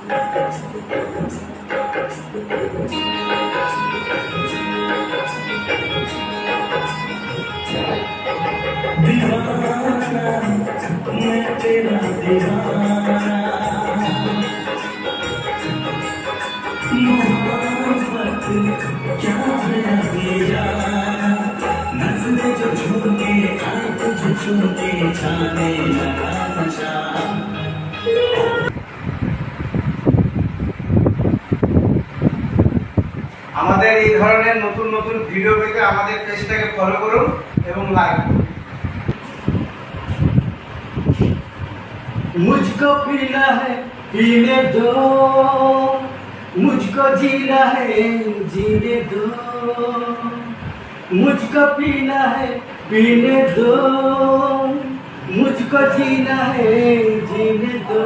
मैं तेरा दीवाना, मोहब्बत क्या है ये जाना, नज़रें जो झूठे आँख जो झूठे छाने लगा नशा। আমাদের এই ধরনের নতুন নতুন ভিডিও পেতে আমাদের পেজটাকে ফলো করুন এবং লাইক করুন। मुझको पीना है पीने दो, मुझको जीना है जीने दो, मुझको पीना है पीने दो, मुझको जीना है जीने दो।